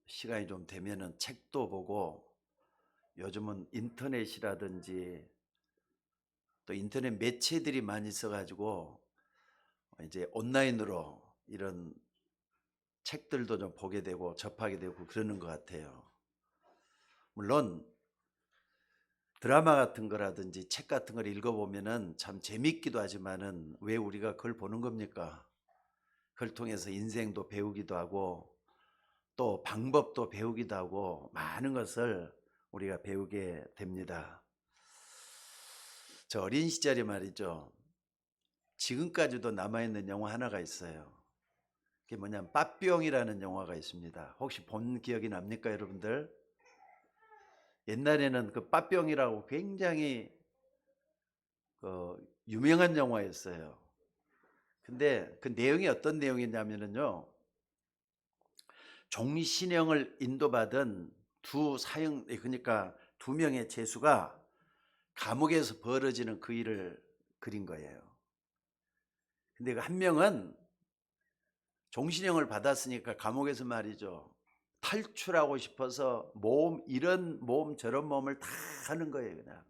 시간이 좀 되면은 책도 보고 요즘은 인터넷이라든지 또 인터넷 매체들이 많이 있어 가지고 이제 온라인으로 이런 책들도 좀 보게 되고 접하게 되고 그러는 것 같아요. 물론 드라마 같은 거라든지 책 같은 걸 읽어보면은 참 재밌기도 하지만은 왜 우리가 그걸 보는 겁니까? 그걸 통해서 인생도 배우기도 하고 또 방법도 배우기도 하고 많은 것을 우리가 배우게 됩니다. 저 어린 시절에 말이죠. 지금까지도 남아있는 영화 하나가 있어요. 그게 뭐냐면 빠삐용이라는 영화가 있습니다. 혹시 본 기억이 납니까, 여러분들? 옛날에는 그 빠삐용이라고 굉장히 그 유명한 영화였어요. 근데 그 내용이 어떤 내용이냐면요. 종신형을 인도받은 두 사형, 그러니까 두 명의 죄수가 감옥에서 벌어지는 그 일을 그린 거예요. 근데 그 한 명은 종신형을 받았으니까 감옥에서 말이죠. 탈출하고 싶어서 모험, 이런 모험 저런 모험을 다 하는 거예요, 그냥.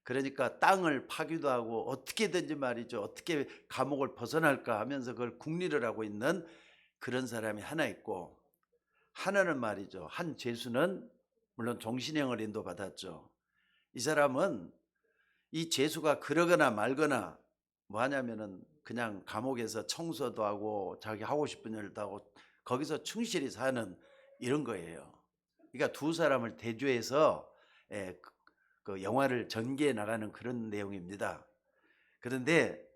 그러니까 땅을 파기도 하고 어떻게든지 말이죠. 어떻게 감옥을 벗어날까 하면서 그걸 궁리를 하고 있는 그런 사람이 하나 있고, 하나는 말이죠. 한 죄수는 물론 종신형을 인도받았죠. 이 사람은 이 죄수가 그러거나 말거나 뭐 하냐면은 그냥 감옥에서 청소도 하고 자기 하고 싶은 일도 하고 거기서 충실히 사는 이런 거예요. 그러니까 두 사람을 대조해서 그 영화를 전개해 나가는 그런 내용입니다. 그런데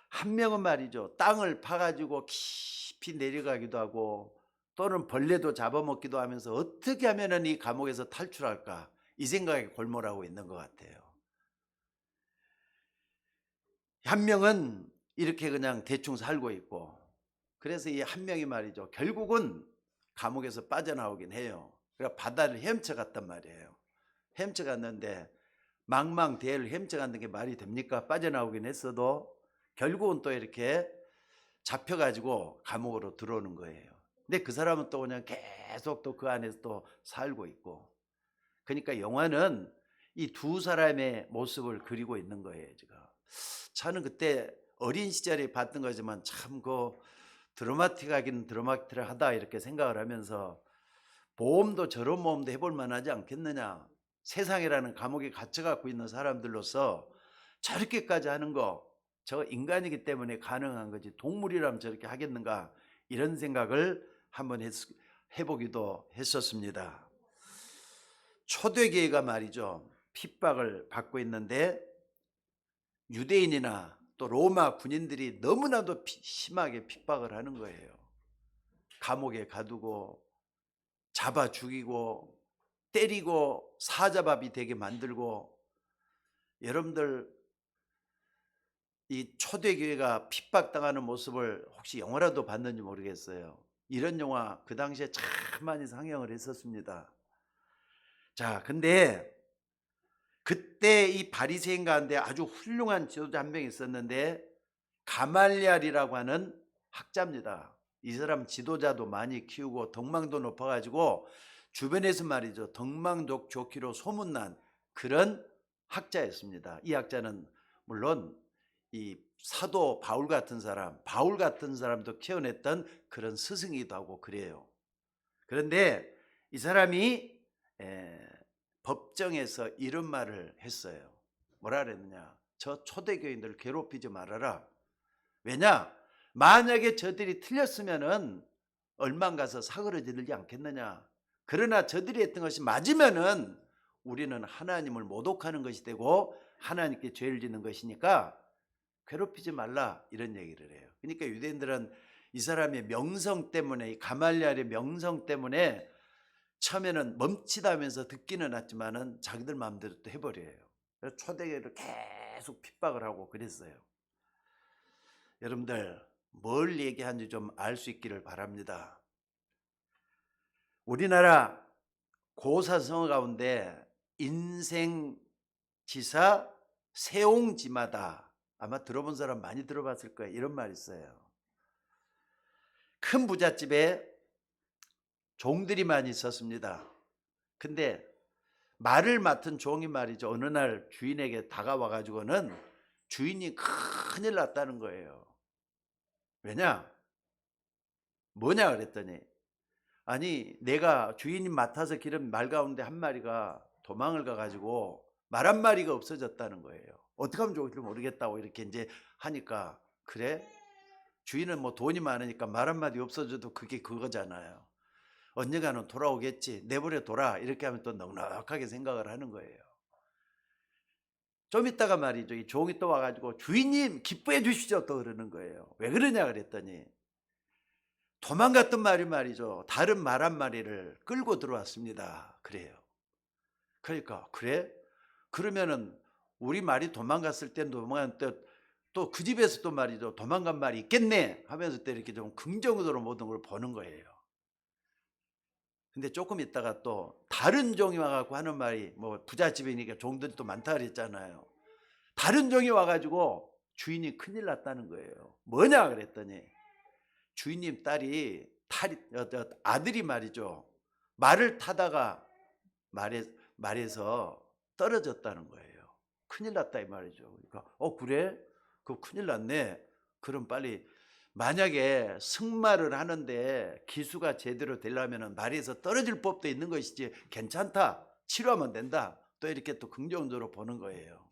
한 명은 말이죠. 땅을 파가지고 깊이 내려가기도 하고 또는 벌레도 잡아먹기도 하면서 어떻게 하면은 이 감옥에서 탈출할까 이 생각에 골몰하고 있는 것 같아요. 한 명은 이렇게 그냥 대충 살고 있고, 그래서 이 한 명이 말이죠. 결국은 감옥에서 빠져나오긴 해요. 그러니까 바다를 헤엄쳐갔단 말이에요. 헤엄쳐갔는데 망망대해를 헤엄쳐갔는 게 말이 됩니까? 빠져나오긴 했어도 결국은 또 이렇게 잡혀가지고 감옥으로 들어오는 거예요. 근데 그 사람은 또 그냥 계속 또 그 안에서 또 살고 있고. 그러니까 영화는 이 두 사람의 모습을 그리고 있는 거예요, 지금. 저는 그때 어린 시절에 봤던 거지만 참 그 드라마틱하긴 드라마틱하다 이렇게 생각을 하면서 모험도 저런 모험도 해볼 만하지 않겠느냐. 세상이라는 감옥에 갇혀 갖고 있는 사람들로서 저렇게까지 하는 거, 저 인간이기 때문에 가능한 거지 동물이라면 저렇게 하겠는가 이런 생각을 한번 해보기도 했었습니다. 초대교회가 말이죠. 핍박을 받고 있는데 유대인이나 또 로마 군인들이 너무나도 심하게 핍박을 하는 거예요. 감옥에 가두고 잡아 죽이고 때리고 사자밥이 되게 만들고. 여러분들 이 초대교회가 핍박당하는 모습을 혹시 영화라도 봤는지 모르겠어요. 이런 영화 그 당시에 참 많이 상영을 했었습니다. 자, 근데 그때 이 바리새인 가운데 아주 훌륭한 지도자 한 명 있었는데 가말리알이라고 하는 학자입니다. 이 사람 지도자도 많이 키우고 덕망도 높아가지고 주변에서 말이죠. 덕망도 좋기로 소문난 그런 학자였습니다. 이 학자는 물론 이 사도 바울 같은 사람도 키워냈던 그런 스승이기도 하고 그래요. 그런데 이 사람이 법정에서 이런 말을 했어요. 뭐라 그랬느냐. 저 초대교인들 괴롭히지 말아라. 왜냐? 만약에 저들이 틀렸으면은 얼만 가서 사그러지지 않겠느냐. 그러나 저들이 했던 것이 맞으면은 우리는 하나님을 모독하는 것이 되고 하나님께 죄를 짓는 것이니까 괴롭히지 말라 이런 얘기를 해요. 그러니까 유대인들은 이 사람의 명성 때문에, 이 가말리알의 명성 때문에 처음에는 멈칫하면서 듣기는 했지만은 자기들 마음대로 또 해버려요. 그래서 초대교회를 계속 핍박을 하고 그랬어요. 여러분들 뭘 얘기하는지 좀 알 수 있기를 바랍니다. 우리나라 고사성어 가운데 인생지사 세옹지마다 아마 들어본 사람 많이 들어봤을 거예요. 이런 말이 있어요. 큰 부잣집에 종들이 많이 있었습니다. 근데 말을 맡은 종이 말이죠. 어느 날 주인에게 다가와 가지고는 주인이 큰일 났다는 거예요. 왜냐? 뭐냐 그랬더니, 아니 내가 주인이 맡아서 기른 말 가운데 한 마리가 도망을 가가지고 말 한 마리가 없어졌다는 거예요. 어떻게 하면 좋을지 모르겠다고 이렇게 이제 하니까, 그래? 주인은 뭐 돈이 많으니까 말 한마디 없어져도 그게 그거잖아요. 언젠가는 돌아오겠지, 내버려 둬라, 이렇게 하면 또 넉넉하게 생각을 하는 거예요. 좀 있다가 말이죠, 이 종이 또 와가지고 주인님 기뻐해 주시죠 또 그러는 거예요. 왜 그러냐 그랬더니, 도망갔던 말이 말이죠, 다른 말 한 마리를 끌고 들어왔습니다. 그래요. 그러니까, 그래? 그러면은 우리 말이 도망갔을 때 도망간 때 또 그 집에서 또 말이죠, 도망간 말이 있겠네 하면서 또 이렇게 좀 긍정적으로 모든 걸 보는 거예요. 근데 조금 있다가 또 다른 종이 와갖고 하는 말이, 뭐 부잣집이니까 종들이 또 많다 그랬잖아요. 다른 종이 와가지고 주인이 큰일 났다는 거예요. 뭐냐 그랬더니, 주인님 딸이 아들이 말이죠, 말을 타다가 말에서 떨어졌다는 거예요. 큰일 났다 이 말이죠. 그러니까 그래? 그럼 큰일 났네. 그럼 빨리, 만약에 승마를 하는데 기수가 제대로 되려면 말에서 떨어질 법도 있는 것이지, 괜찮다, 치료하면 된다, 또 이렇게 또 긍정적으로 보는 거예요.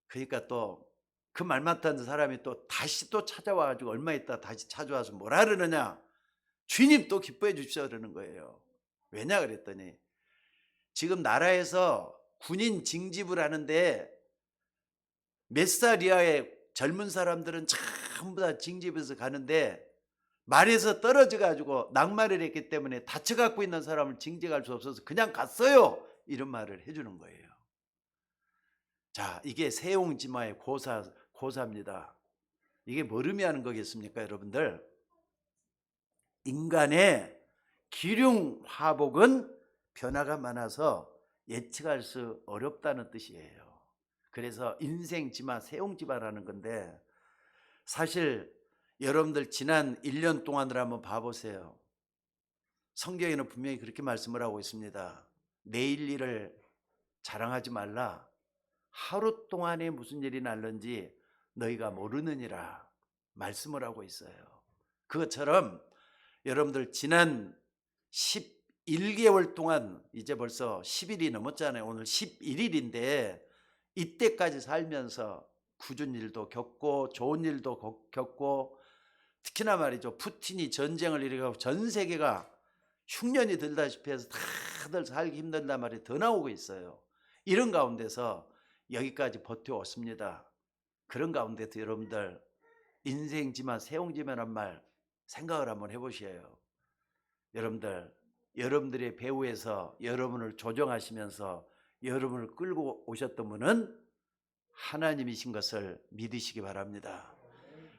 그러니까 또 그 말 맡은 사람이 또 다시 또 찾아와 가지고 얼마 있다 다시 찾아와서 뭐라 그러느냐, 주인님 또 기뻐해 주십시오 그러는 거예요. 왜냐 그랬더니, 지금 나라에서 군인 징집을 하는데 몇 살 이하의 젊은 사람들은 전부 다 징집에서 가는데, 말에서 떨어져 가지고 낙마를 했기 때문에 다쳐 갖고 있는 사람을 징집할 수 없어서 그냥 갔어요, 이런 말을 해주는 거예요. 자, 이게 세용지마의 고사입니다. 이게 뭘 의미하는 거겠습니까 여러분들? 인간의 기륭화복은 변화가 많아서 예측할 수 어렵다는 뜻이에요. 그래서 인생지마, 세용지마라는 건데, 사실 여러분들 지난 1년 동안을 한번 봐보세요. 성경에는 분명히 그렇게 말씀을 하고 있습니다. 내일 일을 자랑하지 말라. 하루 동안에 무슨 일이 날는지 너희가 모르느니라 말씀을 하고 있어요. 그것처럼 여러분들 지난 11개월 동안, 이제 벌써 10일이 넘었잖아요. 오늘 11일인데 이때까지 살면서 굳은 일도 겪고 좋은 일도 겪고, 특히나 말이죠, 푸틴이 전쟁을 일으키고 전 세계가 흉년이 들다시피 해서 다들 살기 힘든단 말이 더 나오고 있어요. 이런 가운데서 여기까지 버텨왔습니다. 그런 가운데서 여러분들 인생지만 세용지만한 말 생각을 한번 해보셔요. 여러분들의 배후에서 여러분을 조정하시면서 여러분을 끌고 오셨던 분은 하나님이신 것을 믿으시기 바랍니다.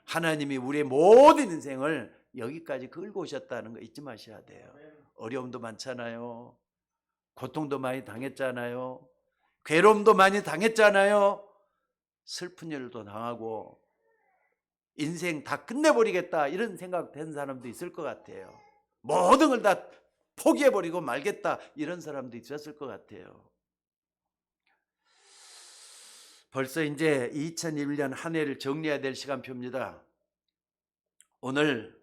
하나님이 우리의 모든 인생을 여기까지 끌고 오셨다는 거 잊지 마셔야 돼요. 어려움도 많잖아요. 고통도 많이 당했잖아요. 괴로움도 많이 당했잖아요. 슬픈 일도 당하고 인생 다 끝내버리겠다 이런 생각 된 사람도 있을 것 같아요. 모든 걸 다 포기해버리고 말겠다 이런 사람도 있었을 것 같아요. 벌써 이제 2021년 한 해를 정리해야 될 시간표입니다. 오늘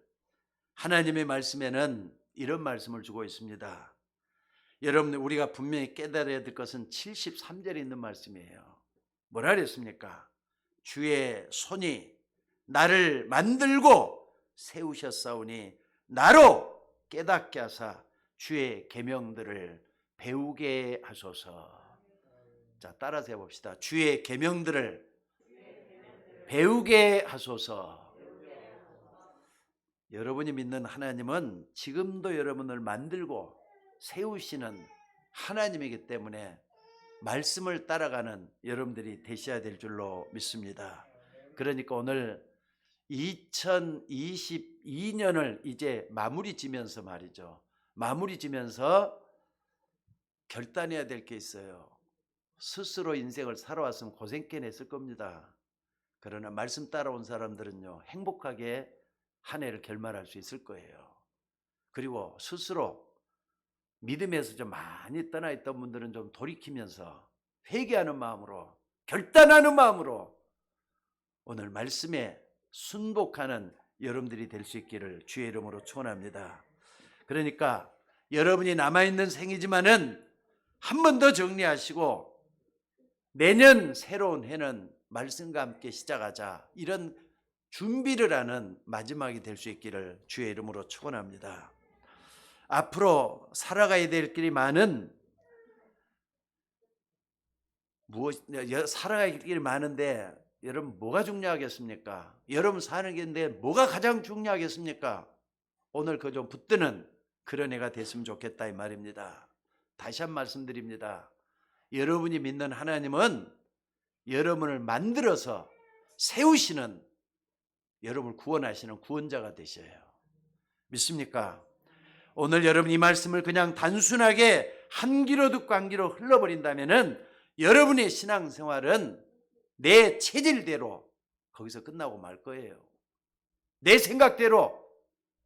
하나님의 말씀에는 이런 말씀을 주고 있습니다. 여러분, 우리가 분명히 깨달아야 될 것은 73절에 있는 말씀이에요. 뭐라 그랬습니까? 주의 손이 나를 만들고 세우셨사오니 나로 깨닫게 하사 주의 계명들을 배우게 하소서. 자, 따라서 해봅시다. 주의 계명들을 배우게 하소서. 여러분이 믿는 하나님은 지금도 여러분을 만들고 세우시는 하나님이기 때문에 말씀을 따라가는 여러분들이 되셔야 될 줄로 믿습니다. 그러니까 오늘 2022년을 이제 마무리 지면서 말이죠. 마무리 지면서 결단해야 될 게 있어요. 스스로 인생을 살아왔으면 고생꽤 했을 겁니다. 그러나 말씀 따라온 사람들은요, 행복하게 한 해를 결말할 수 있을 거예요. 그리고 스스로 믿음에서 좀 많이 떠나 있던 분들은 좀 돌이키면서 회개하는 마음으로, 결단하는 마음으로 오늘 말씀에 순복하는 여러분들이 될 수 있기를 주의 이름으로 축원합니다. 그러니까 여러분이 남아있는 생이지만은 한 번 더 정리하시고 내년 새로운 해는 말씀과 함께 시작하자, 이런 준비를 하는 마지막이 될 수 있기를 주의 이름으로 축원합니다. 앞으로 살아가야 될 길이 많은 살아갈 길이 많은데 여러분 뭐가 중요하겠습니까? 여러분 사는 길인데 뭐가 가장 중요하겠습니까? 오늘 그 좀 붙드는 그런 해가 됐으면 좋겠다 이 말입니다. 다시 한 말씀드립니다. 여러분이 믿는 하나님은 여러분을 만들어서 세우시는, 여러분을 구원하시는 구원자가 되셔요. 믿습니까? 오늘 여러분 이 말씀을 그냥 단순하게 한 귀로 듣고 한 귀로 흘러버린다면은 여러분의 신앙생활은 내 체질대로 거기서 끝나고 말 거예요. 내 생각대로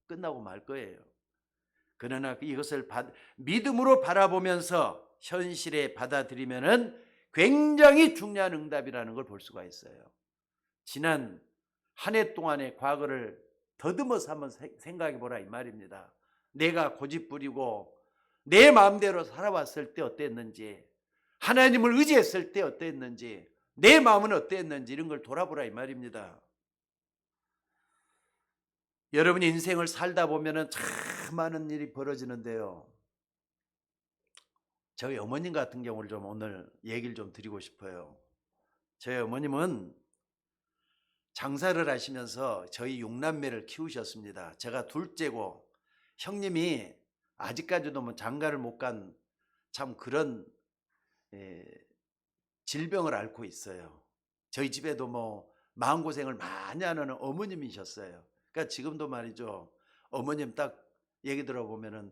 끝나고 말 거예요. 그러나 이것을 믿음으로 바라보면서 현실에 받아들이면은 굉장히 중요한 응답이라는 걸 볼 수가 있어요. 지난 한 해 동안의 과거를 더듬어서 한번 생각해 보라 이 말입니다. 내가 고집부리고 내 마음대로 살아왔을 때 어땠는지, 하나님을 의지했을 때 어땠는지, 내 마음은 어땠는지 이런 걸 돌아보라 이 말입니다. 여러분이 인생을 살다 보면은 참 많은 일이 벌어지는데요. 저희 어머님 같은 경우를 좀 오늘 얘기를 좀 드리고 싶어요. 저희 어머님은 장사를 하시면서 저희 6남매를 키우셨습니다. 제가 둘째고 형님이 아직까지도 뭐 장가를 못 간 참 그런 질병을 앓고 있어요. 저희 집에도 뭐 마음고생을 많이 하는 어머님이셨어요. 그러니까 지금도 말이죠. 어머님 딱 얘기 들어보면은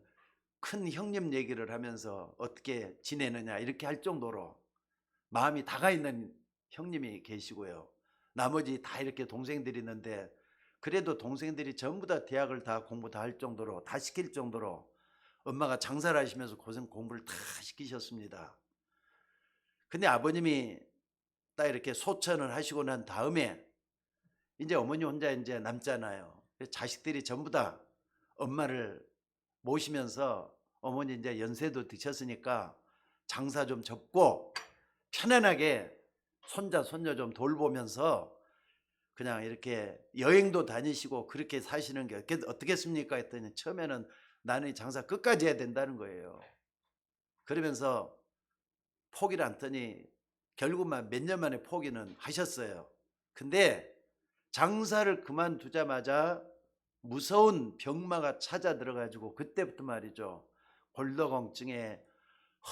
큰 형님 얘기를 하면서 어떻게 지내느냐 이렇게 할 정도로 마음이 다가 있는 형님이 계시고요. 나머지 다 이렇게 동생들이 있는데 그래도 동생들이 전부 다 대학을 다 공부 다 할 정도로, 다 시킬 정도로 엄마가 장사를 하시면서 공부를 다 시키셨습니다. 근데 아버님이 딱 이렇게 소천을 하시고 난 다음에 이제 어머니 혼자 이제 남잖아요. 자식들이 전부 다 엄마를 모시면서, 어머니 이제 연세도 드셨으니까 장사 좀 접고 편안하게 손자 손녀 좀 돌보면서 그냥 이렇게 여행도 다니시고 그렇게 사시는 게 어떻겠습니까 했더니 처음에는 나는 이 장사 끝까지 해야 된다는 거예요. 그러면서 포기를 했더니 결국만 몇 년 만에 포기는 하셨어요. 근데 장사를 그만두자마자 무서운 병마가 찾아 들어가지고 그때부터 말이죠. 골다공증에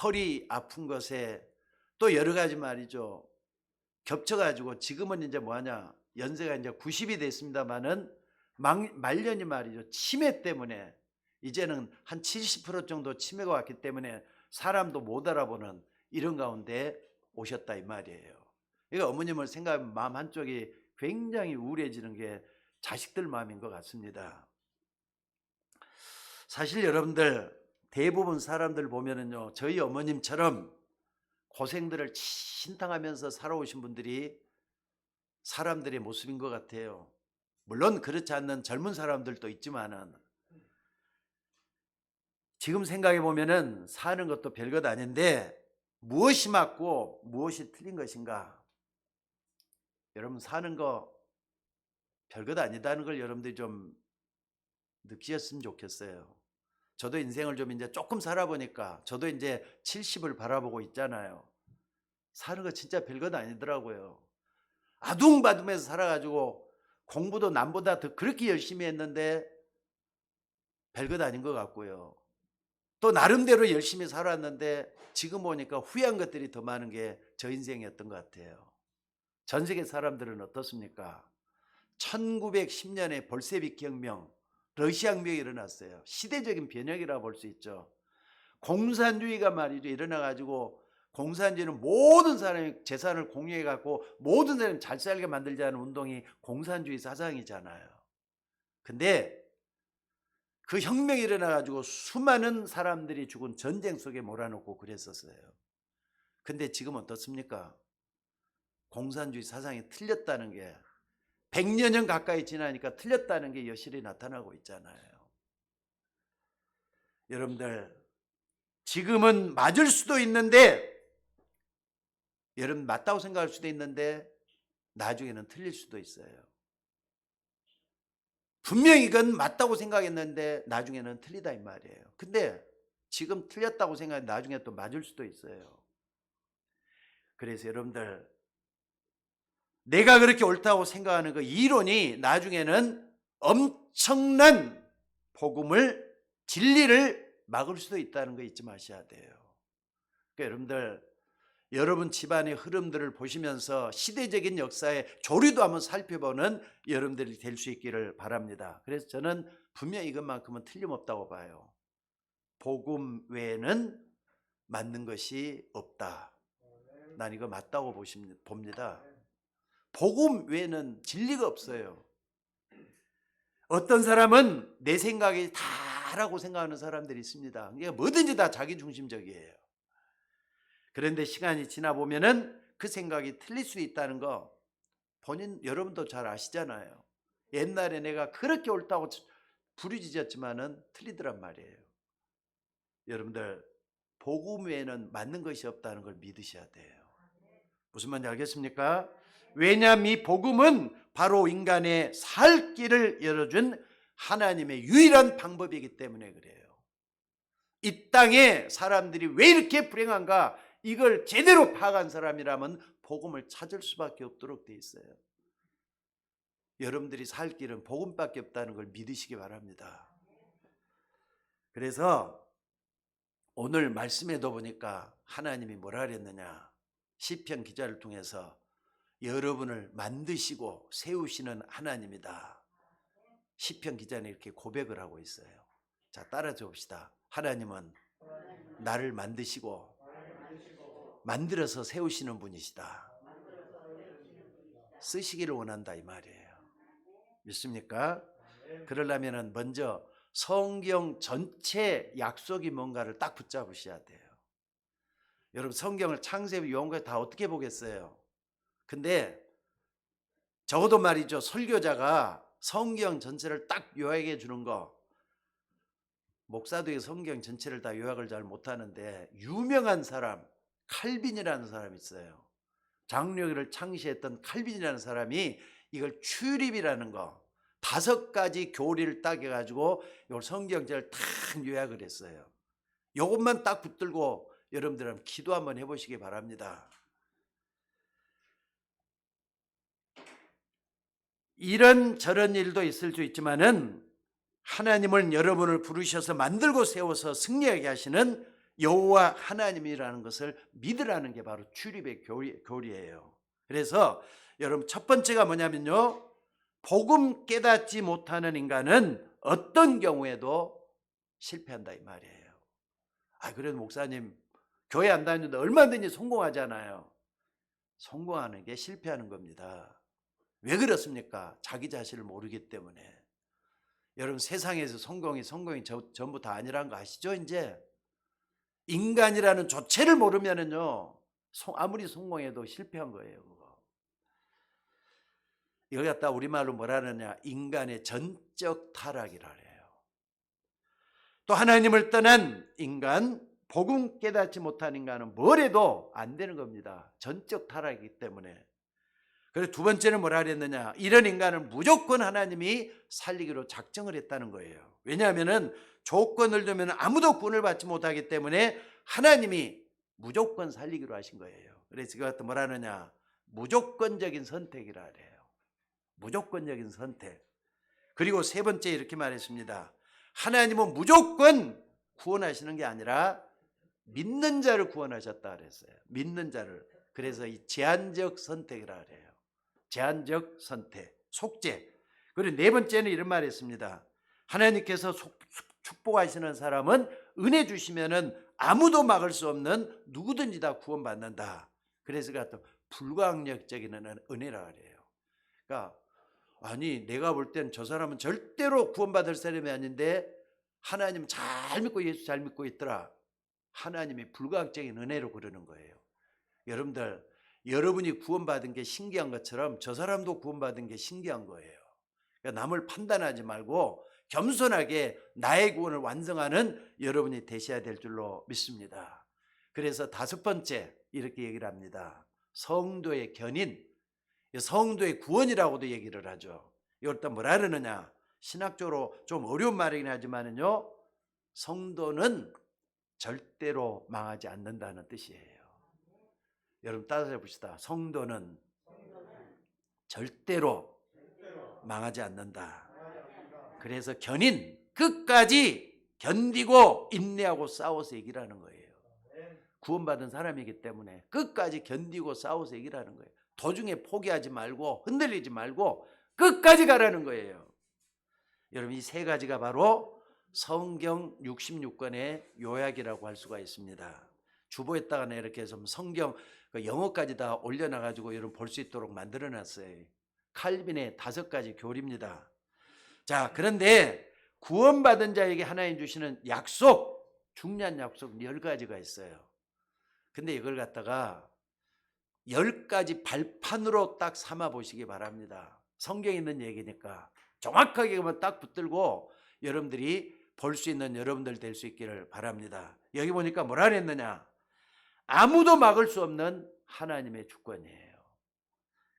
허리 아픈 것에 또 여러 가지 말이죠. 겹쳐가지고 지금은 이제 뭐하냐, 연세가 이제 90이 됐습니다만은 말년이 말이죠. 치매 때문에 이제는 한 70% 정도 치매가 왔기 때문에 사람도 못 알아보는 이런 가운데 오셨다 이 말이에요. 그러니까 어머님을 생각하면 마음 한쪽이 굉장히 우울해지는 게 자식들 마음인 것 같습니다. 사실 여러분들 대부분 사람들 보면은요, 저희 어머님처럼 고생들을 신탕하면서 살아오신 분들이 사람들의 모습인 것 같아요. 물론 그렇지 않는 젊은 사람들도 있지만은 지금 생각해 보면은 사는 것도 별것 아닌데 무엇이 맞고 무엇이 틀린 것인가? 여러분 사는 거 별것 아니다는 걸 여러분들이 좀 느끼셨으면 좋겠어요. 저도 인생을 좀 이제 조금 살아보니까 저도 이제 70을 바라보고 있잖아요. 사는 거 진짜 별것 아니더라고요. 아둥바둥해서 살아가지고 공부도 남보다 더 그렇게 열심히 했는데 별것 아닌 것 같고요. 또 나름대로 열심히 살았는데 지금 보니까 후회한 것들이 더 많은 게 저 인생이었던 것 같아요. 전 세계 사람들은 어떻습니까? 1910년에 볼세비키 혁명, 러시아 혁명이 일어났어요. 시대적인 변혁이라고 볼 수 있죠. 공산주의가 말이죠. 일어나가지고 공산주의는 모든 사람이 재산을 공유해갖고 모든 사람이 잘 살게 만들자는 운동이 공산주의 사상이잖아요. 근데 그 혁명이 일어나가지고 수많은 사람들이 죽은 전쟁 속에 몰아넣고 그랬었어요. 근데 지금 어떻습니까? 공산주의 사상이 틀렸다는 게 100여 년 가까이 지나니까 틀렸다는 게 여실히 나타나고 있잖아요. 여러분들, 지금은 맞을 수도 있는데, 여러분 맞다고 생각할 수도 있는데 나중에는 틀릴 수도 있어요. 분명히 이건 맞다고 생각했는데 나중에는 틀리다 이 말이에요. 근데 지금 틀렸다고 생각해 나중에 또 맞을 수도 있어요. 그래서 여러분들, 내가 그렇게 옳다고 생각하는 그 이론이 나중에는 엄청난 복음을, 진리를 막을 수도 있다는 거 잊지 마셔야 돼요. 그러니까 여러분들, 여러분 집안의 흐름들을 보시면서 시대적인 역사의 조류도 한번 살펴보는 여러분들이 될 수 있기를 바랍니다. 그래서 저는 분명히 이것만큼은 틀림없다고 봐요. 복음 외에는 맞는 것이 없다. 난 이거 맞다고 봅니다. 복음 외에는 진리가 없어요. 어떤 사람은 내 생각이 다라고 생각하는 사람들이 있습니다. 그러니까 뭐든지 다 자기 중심적이에요. 그런데 시간이 지나 보면은 그 생각이 틀릴 수 있다는 거 여러분도 잘 아시잖아요. 옛날에 내가 그렇게 옳다고 부르짖었지만은 틀리더란 말이에요. 여러분들, 복음 외에는 맞는 것이 없다는 걸 믿으셔야 돼요. 무슨 말인지 알겠습니까? 왜냐하면 이 복음은 바로 인간의 살 길을 열어준 하나님의 유일한 방법이기 때문에 그래요. 이 땅에 사람들이 왜 이렇게 불행한가, 이걸 제대로 파악한 사람이라면 복음을 찾을 수밖에 없도록 돼 있어요. 여러분들이 살 길은 복음밖에 없다는 걸 믿으시기 바랍니다. 그래서 오늘 말씀에도 보니까 하나님이 뭐라 그랬느냐, 시편 기자를 통해서 여러분을 만드시고 세우시는 하나님이다. 시편 기자는 이렇게 고백을 하고 있어요. 자, 따라줘 봅시다. 하나님은 나를 만드시고 만들어서 세우시는 분이시다. 쓰시기를 원한다 이 말이에요. 믿습니까? 그러려면 먼저 성경 전체 약속이 뭔가를 딱 붙잡으셔야 돼요. 여러분, 성경을 창세기 요한까지 다 어떻게 보겠어요? 근데 적어도 말이죠, 설교자가 성경 전체를 딱 요약해 주는 거, 목사도 성경 전체를 다 요약을 잘 못하는데 유명한 사람, 칼빈이라는 사람이 있어요. 장로교를 창시했던 칼빈이라는 사람이 이걸 출입이라는 거 5가지 교리를 딱 해가지고 이걸 성경제를 딱 요약을 했어요. 이것만 딱 붙들고 여러분들은 기도 한번 해보시기 바랍니다. 이런 저런 일도 있을 수 있지만은 하나님은 여러분을 부르셔서 만들고 세워서 승리하게 하시는 여호와 하나님이라는 것을 믿으라는 게 바로 출입의 교리예요. 그래서 여러분, 첫 번째가 뭐냐면요, 복음 깨닫지 못하는 인간은 어떤 경우에도 실패한다 이 말이에요. 그래도 목사님 교회 안 다니는데 얼마든지 성공하잖아요. 성공하는 게 실패하는 겁니다. 왜 그렇습니까? 자기 자신을 모르기 때문에. 여러분, 세상에서 성공이 전부 다 아니라는 거 아시죠? 이제 인간이라는 조체를 모르면은요, 아무리 성공해도 실패한 거예요. 그거. 이걸 갖다 우리말로 뭐라 하느냐, 인간의 전적 타락이라 해요. 또 하나님을 떠난 인간, 복음 깨닫지 못한 인간은 뭘 해도 안 되는 겁니다. 전적 타락이기 때문에. 그래서 두 번째는 뭐라 그랬느냐, 이런 인간은 무조건 하나님이 살리기로 작정을 했다는 거예요. 왜냐하면 조건을 두면 아무도 구원을 받지 못하기 때문에 하나님이 무조건 살리기로 하신 거예요. 그래서 이것도 뭐라 하느냐, 무조건적인 선택이라 그래요. 무조건적인 선택. 그리고 세 번째 이렇게 말했습니다. 하나님은 무조건 구원하시는 게 아니라 믿는 자를 구원하셨다 그랬어요. 믿는 자를. 그래서 이 제한적 선택이라 그래요. 제한적 선택, 속죄. 그리고 네 번째는 이런 말을 했습니다. 하나님께서 축복하시는 사람은 은혜 주시면은 아무도 막을 수 없는 누구든지 다 구원받는다. 그래서 또 불가항력적인 은혜라 그래요. 그러니까 아니, 내가 볼 땐 저 사람은 절대로 구원받을 사람이 아닌데 하나님 잘 믿고 예수 잘 믿고 있더라. 하나님이 불가항적인 은혜로 그러는 거예요. 여러분들, 여러분이 구원받은 게 신기한 것처럼 저 사람도 구원받은 게 신기한 거예요. 그러니까 남을 판단하지 말고 겸손하게 나의 구원을 완성하는 여러분이 되셔야 될 줄로 믿습니다. 그래서 다섯 번째 이렇게 얘기를 합니다. 성도의 견인, 성도의 구원이라고도 얘기를 하죠. 이걸 또 뭐라 그러느냐, 신학적으로 좀 어려운 말이긴 하지만요, 성도는 절대로 망하지 않는다는 뜻이에요. 여러분 따라해 봅시다. 성도는 절대로 망하지 않는다. 그래서 견인, 끝까지 견디고 인내하고 싸워서 이기라는 거예요. 구원받은 사람이기 때문에 끝까지 견디고 싸워서 이기라는 거예요. 도중에 포기하지 말고 흔들리지 말고 끝까지 가라는 거예요. 여러분, 이 세 가지가 바로 성경 66권의 요약이라고 할 수가 있습니다. 주보에다가 이렇게 해서 성경 영어까지 다 올려놔가지고 여러분 볼 수 있도록 만들어놨어요. 칼빈의 5가지 교리입니다. 자, 그런데 구원받은 자에게 하나님 주시는 약속, 중요한 약속 10가지가 있어요. 근데 이걸 갖다가 10가지 발판으로 딱 삼아 보시기 바랍니다. 성경에 있는 얘기니까 정확하게 딱 붙들고 여러분들이 볼 수 있는 여러분들 될 수 있기를 바랍니다. 여기 보니까 뭐라 그랬느냐, 아무도 막을 수 없는 하나님의 주권이에요.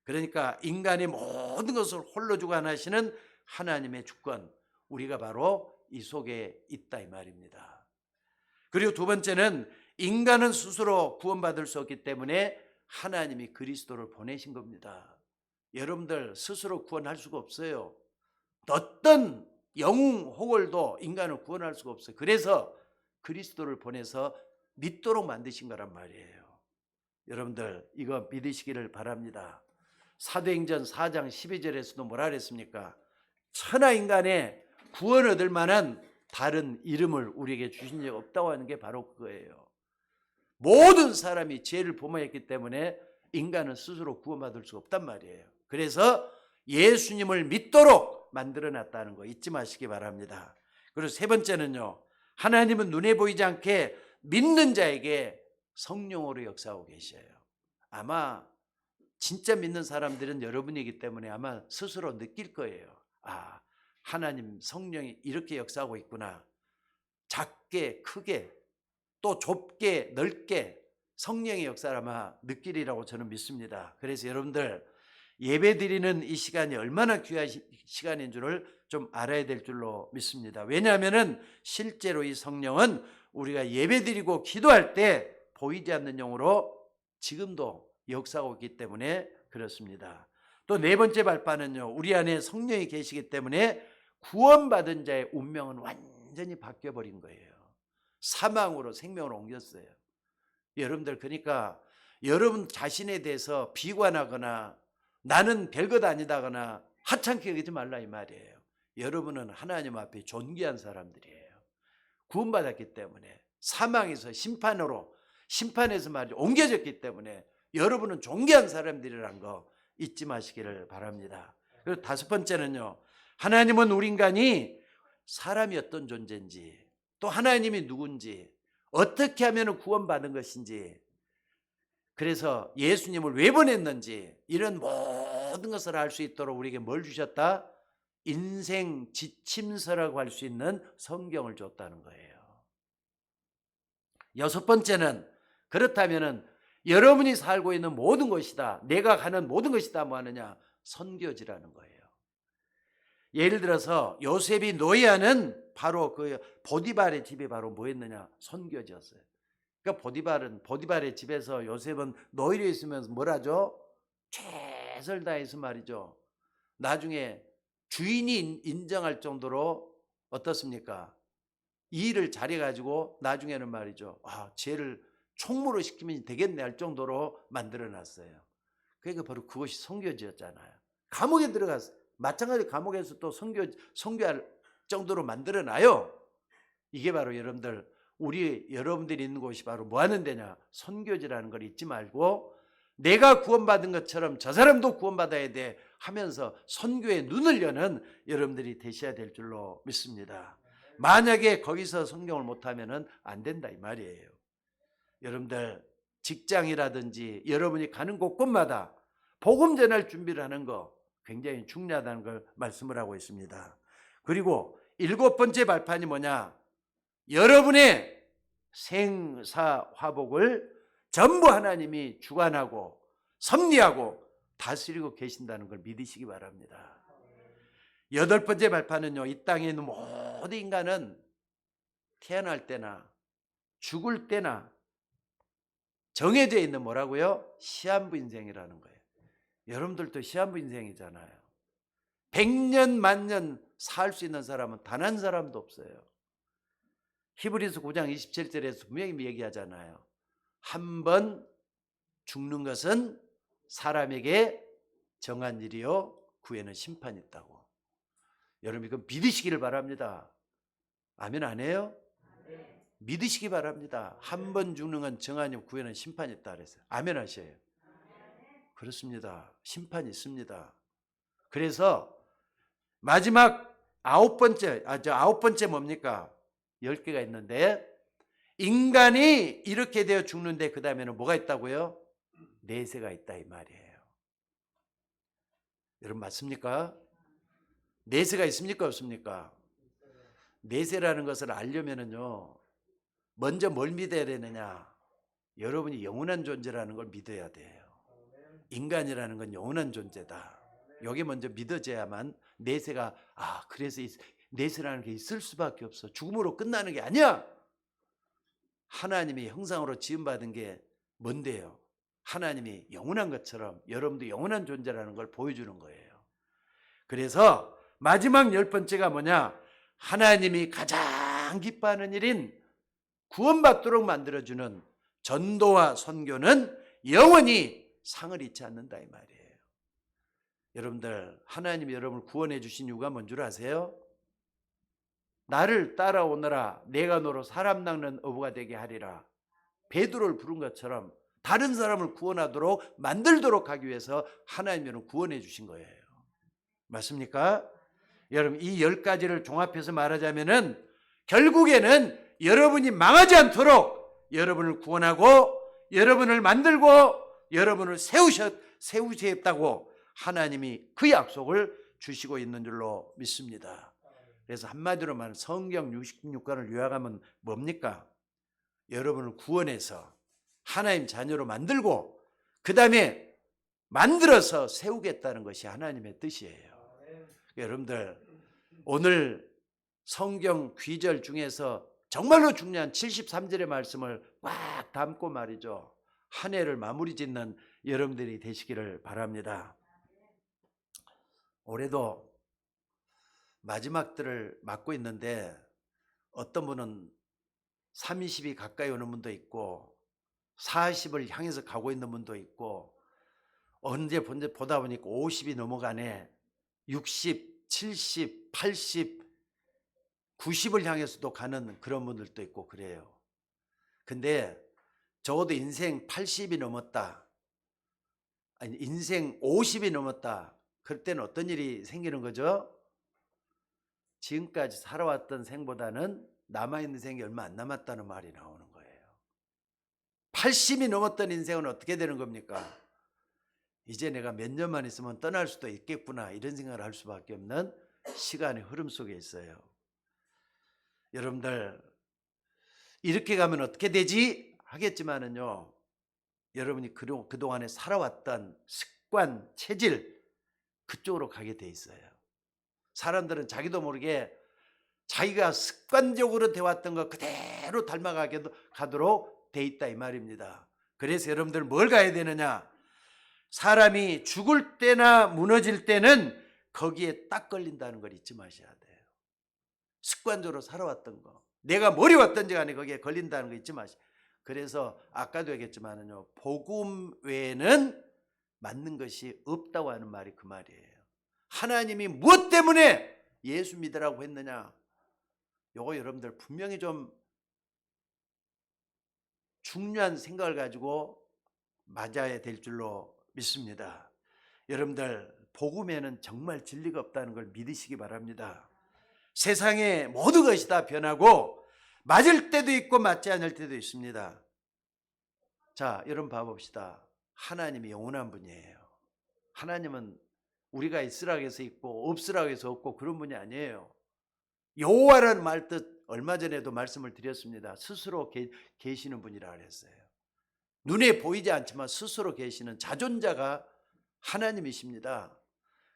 그러니까 인간의 모든 것을 홀로 주관하시는 하나님의 주권, 우리가 바로 이 속에 있다 이 말입니다. 그리고 두 번째는 인간은 스스로 구원받을 수 없기 때문에 하나님이 그리스도를 보내신 겁니다. 여러분들 스스로 구원할 수가 없어요. 어떤 영웅 호걸도 인간을 구원할 수가 없어요. 그래서 그리스도를 보내서 믿도록 만드신 거란 말이에요. 여러분들 이거 믿으시기를 바랍니다. 사도행전 4장 12절에서도 뭐라 그랬습니까? 천하 인간의 구원 얻을 만한 다른 이름을 우리에게 주신 적 없다고 하는 게 바로 그거예요. 모든 사람이 죄를 범하였기 때문에 인간은 스스로 구원받을 수가 없단 말이에요. 그래서 예수님을 믿도록 만들어놨다는 거 잊지 마시기 바랍니다. 그리고 세 번째는요, 하나님은 눈에 보이지 않게 믿는 자에게 성령으로 역사하고 계셔요. 아마 진짜 믿는 사람들은 여러분이기 때문에 아마 스스로 느낄 거예요. 아, 하나님 성령이 이렇게 역사하고 있구나. 작게 크게 또 좁게 넓게 성령의 역사를 아마 느끼리라고 저는 믿습니다. 그래서 여러분들 예배 드리는 이 시간이 얼마나 귀한 시간인 줄을 좀 알아야 될 줄로 믿습니다. 왜냐하면 실제로 이 성령은 우리가 예배 드리고 기도할 때 보이지 않는 영으로 지금도 역사하고 있기 때문에 그렇습니다. 또 네 번째 발판은요, 우리 안에 성령이 계시기 때문에 구원받은 자의 운명은 완전히 바뀌어버린 거예요. 사망으로 생명으로 옮겼어요. 여러분들, 그러니까 여러분 자신에 대해서 비관하거나 나는 별것 아니다거나 하찮게 여기지 말라 이 말이에요. 여러분은 하나님 앞에 존귀한 사람들이에요. 구원받았기 때문에 사망에서 심판에서 말이죠, 옮겨졌기 때문에 여러분은 존귀한 사람들이라는 거 잊지 마시기를 바랍니다. 그리고 다섯 번째는요, 하나님은 우리 인간이 사람이 어떤 존재인지, 또 하나님이 누군지, 어떻게 하면 구원받은 것인지, 그래서 예수님을 왜 보냈는지, 이런 모든 것을 알 수 있도록 우리에게 뭘 주셨다? 인생 지침서라고 할 수 있는 성경을 줬다는 거예요. 여섯 번째는, 그렇다면 여러분이 살고 있는 모든 것이다, 내가 가는 모든 것이다, 뭐 하느냐? 선교지라는 거예요. 예를 들어서 요셉이 노예하는 바로 그 보디발의 집이 바로 뭐였느냐? 선교지였어요. 그러니까 보디발의 집에서 요셉은 노예로 있으면서 뭘 하죠? 최선을 다해서 말이죠, 나중에 주인이 인정할 정도로 어떻습니까? 이 일을 잘해가지고 나중에는 말이죠, 죄를 총무로 시키면 되겠네 할 정도로 만들어놨어요. 그러니까 바로 그것이 선교지였잖아요. 감옥에 들어갔어요. 마찬가지로 감옥에서 또 선교할 정도로 만들어놔요. 이게 바로 여러분들, 여러분들이 있는 곳이 바로 뭐 하는 데냐? 선교지라는 걸 잊지 말고, 내가 구원받은 것처럼 저 사람도 구원받아야 돼 하면서 선교의 눈을 여는 여러분들이 되셔야 될 줄로 믿습니다. 만약에 거기서 성경을 못하면은 안 된다 이 말이에요. 여러분들 직장이라든지 여러분이 가는 곳곳마다 복음 전할 준비를 하는 거 굉장히 중요하다는 걸 말씀을 하고 있습니다. 그리고 7번째 발판이 뭐냐? 여러분의 생사화복을 전부 하나님이 주관하고 섭리하고 다스리고 계신다는 걸 믿으시기 바랍니다. 8번째 발판은요, 이 땅에 있는 모든 인간은 태어날 때나 죽을 때나 정해져 있는 뭐라고요? 시한부 인생이라는 거예요. 여러분들도 시한부 인생이잖아요. 100년 만년 살 수 있는 사람은 단 한 사람도 없어요. 히브리서 9장 27절에서 분명히 얘기하잖아요. 한 번 죽는 것은 사람에게 정한 일이요 그 후에는 심판이 있다고. 여러분 이거 믿으시기를 바랍니다. 아멘 안 해요? 믿으시기 바랍니다. 한 번 죽는 건 정한 일, 그 후에는 심판이 있다 그랬어요. 아멘 하셔요. 그렇습니다. 심판이 있습니다. 그래서 마지막 9번째 뭡니까? 10개가 있는데 인간이 이렇게 되어 죽는데 그 다음에는 뭐가 있다고요? 내세가 있다 이 말이에요. 여러분 맞습니까? 내세가 있습니까 없습니까? 내세라는 것을 알려면은요 먼저 뭘 믿어야 되느냐? 여러분이 영원한 존재라는 걸 믿어야 돼요. 인간이라는 건 영원한 존재다. 여기 먼저 믿어져야만 내세가 그래서 내세라는 게 있을 수밖에 없어. 죽음으로 끝나는 게 아니야. 하나님이 형상으로 지음받은 게 뭔데요? 하나님이 영원한 것처럼 여러분도 영원한 존재라는 걸 보여주는 거예요. 그래서 마지막 10번째가 뭐냐? 하나님이 가장 기뻐하는 일인 구원받도록 만들어주는 전도와 선교는 영원히 상을 잃지 않는다 이 말이에요. 여러분들 하나님이 여러분을 구원해 주신 이유가 뭔 줄 아세요? 나를 따라오너라 내가 너로 사람 낚는 어부가 되게 하리라. 베드로를 부른 것처럼 다른 사람을 구원하도록 만들도록 하기 위해서 하나님이 여러분을 구원해 주신 거예요. 맞습니까? 여러분 이 10가지를 종합해서 말하자면은 결국에는 여러분이 망하지 않도록 여러분을 구원하고 여러분을 만들고 여러분을 세우셨다고 하나님이 그 약속을 주시고 있는 줄로 믿습니다. 그래서 한마디로 말하면 성경 66권을 요약하면 뭡니까? 여러분을 구원해서 하나님 자녀로 만들고 그 다음에 만들어서 세우겠다는 것이 하나님의 뜻이에요. 여러분들 오늘 성경 귀절 중에서 정말로 중요한 73절의 말씀을 꽉 담고 말이죠. 한 해를 마무리 짓는 여러분들이 되시기를 바랍니다. 올해도 마지막들을 맞고 있는데 어떤 분은 30이 가까이 오는 분도 있고 40을 향해서 가고 있는 분도 있고 언제 보다 보니까 50이 넘어가네. 60, 70, 80, 90을 향해서도 가는 그런 분들도 있고 그래요. 근데 적어도 인생 80이 넘었다. 아니 인생 50이 넘었다. 그럴 때는 어떤 일이 생기는 거죠? 지금까지 살아왔던 생보다는 남아있는 생이 얼마 안 남았다는 말이 나오는 거예요. 80이 넘었던 인생은 어떻게 되는 겁니까? 이제 내가 몇 년만 있으면 떠날 수도 있겠구나 이런 생각을 할 수밖에 없는 시간의 흐름 속에 있어요. 여러분들 이렇게 가면 어떻게 되지? 하겠지만은요 여러분이 그동안에 살아왔던 습관, 체질 그쪽으로 가게 돼 있어요. 사람들은 자기도 모르게 자기가 습관적으로 되어왔던 것 그대로 닮아가도록 돼 있다 이 말입니다. 그래서 여러분들 뭘 가야 되느냐? 사람이 죽을 때나 무너질 때는 거기에 딱 걸린다는 걸 잊지 마셔야 돼요. 습관적으로 살아왔던 거 내가 머리 왔던지 간에 거기에 걸린다는 거 잊지 마셔야 돼요. 그래서 아까도 얘기했지만은요 복음 외에는 맞는 것이 없다고 하는 말이 그 말이에요. 하나님이 무엇 때문에 예수 믿으라고 했느냐? 요거 여러분들 분명히 좀 중요한 생각을 가지고 맞아야 될 줄로 믿습니다. 여러분들 복음에는 정말 진리가 없다는 걸 믿으시기 바랍니다. 세상의 모든 것이 다 변하고 맞을 때도 있고 맞지 않을 때도 있습니다. 자, 여러분 봐봅시다. 하나님이 영원한 분이에요. 하나님은 우리가 있으라고 해서 있고 없으라고 해서 없고 그런 분이 아니에요. 여호와라는 말 뜻 얼마 전에도 말씀을 드렸습니다. 스스로 계시는 분이라 그랬어요. 눈에 보이지 않지만 스스로 계시는 자존자가 하나님이십니다.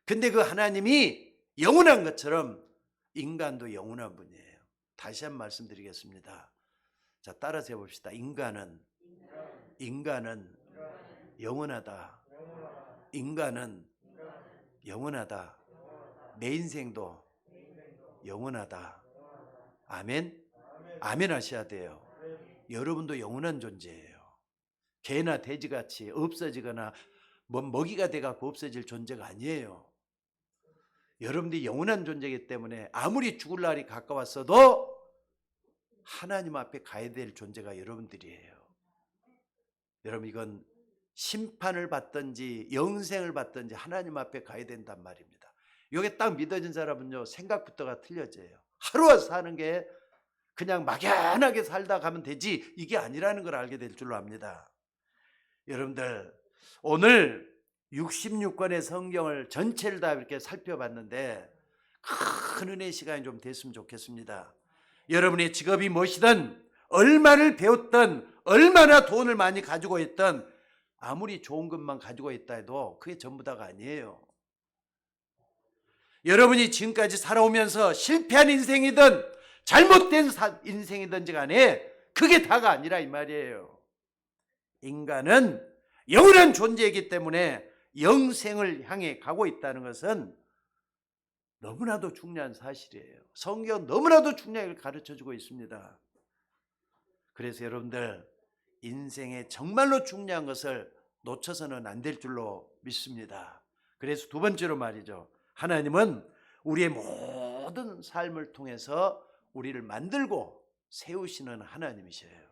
근데 그 하나님이 영원한 것처럼 인간도 영원한 분이에요. 다시 한번 말씀드리겠습니다. 자, 따라서 해봅시다. 인간은 영원하다. 인간은 영원하다. 내 인생도 영원하다. 아멘? 아멘 하셔야 돼요. 여러분도 영원한 존재예요. 개나 돼지같이 없어지거나 먹이가 돼갖고 없어질 존재가 아니에요. 여러분들이 영원한 존재이기 때문에 아무리 죽을 날이 가까웠어도 하나님 앞에 가야 될 존재가 여러분들이에요. 여러분, 이건 심판을 받든지 영생을 받든지 하나님 앞에 가야 된단 말입니다. 이게 딱 믿어진 사람은요, 생각부터가 틀려져요. 하루 사는 게 그냥 막연하게 살다 가면 되지 이게 아니라는 걸 알게 될 줄로 압니다. 여러분들, 오늘 66권의 성경을 전체를 다 이렇게 살펴봤는데 큰 은혜의 시간이 좀 됐으면 좋겠습니다. 여러분의 직업이 무엇이든, 얼마를 배웠든, 얼마나 돈을 많이 가지고 있든, 아무리 좋은 것만 가지고 있다 해도 그게 전부 다가 아니에요. 여러분이 지금까지 살아오면서 실패한 인생이든 잘못된 인생이든지 간에 그게 다가 아니라 이 말이에요. 인간은 영원한 존재이기 때문에 영생을 향해 가고 있다는 것은 너무나도 중요한 사실이에요. 성경은 너무나도 중요하게 가르쳐주고 있습니다. 그래서 여러분들, 인생에 정말로 중요한 것을 놓쳐서는 안 될 줄로 믿습니다. 그래서 두 번째로 말이죠. 하나님은 우리의 모든 삶을 통해서 우리를 만들고 세우시는 하나님이셔요.